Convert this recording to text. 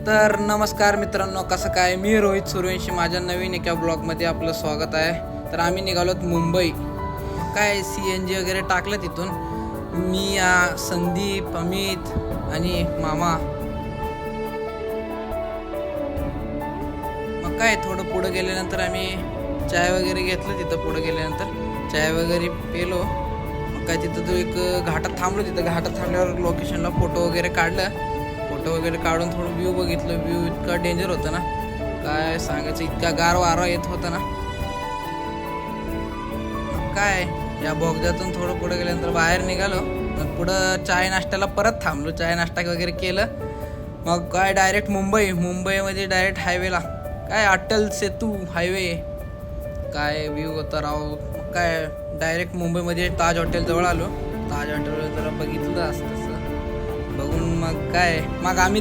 तर नमस्कार मित्रांनो, कसं काय? मी रोहित सूर्यवंशी, माझ्या नवीन एका ब्लॉगमध्ये आपलं स्वागत आहे. तर आम्ही निघालोत मुंबई. काय CNG वगैरे टाकलं तिथून. मी संदीप, अमित आणि मामा. मग काय थोडं पुढं गेल्यानंतर आम्ही चाय वगैरे घेतलं. तिथं पुढं गेल्यानंतर चाय वगैरे पेलो. मग काय तिथं तो एक घाटात थांबलो. तिथं घाटात थांबल्यावर लोकेशनला फोटो वगैरे काढलं. फोटो वगैरे काढून थोडं व्ह्यू बघितलं. व्ह्यू इतका डेंजर होतं ना, काय सांगायचं. इतका गार वारा येत होता ना. काय या बोगद्यातून थोडं पुढे गेल्यानंतर बाहेर निघालो. मग पुढं चाय नाश्त्याला परत थांबलो. चाय नाश्ता वगैरे केलं. मग काय डायरेक्ट मुंबईमध्ये डायरेक्ट हायवेला. काय अटल सेतू हायवे. काय व्ह्यू होता राव. काय डायरेक्ट मुंबईमध्ये ताज हॉटेल जवळ आलो. ताज हॉटेल जरा बघितलं असं तसं बघून मग काय मग आम्ही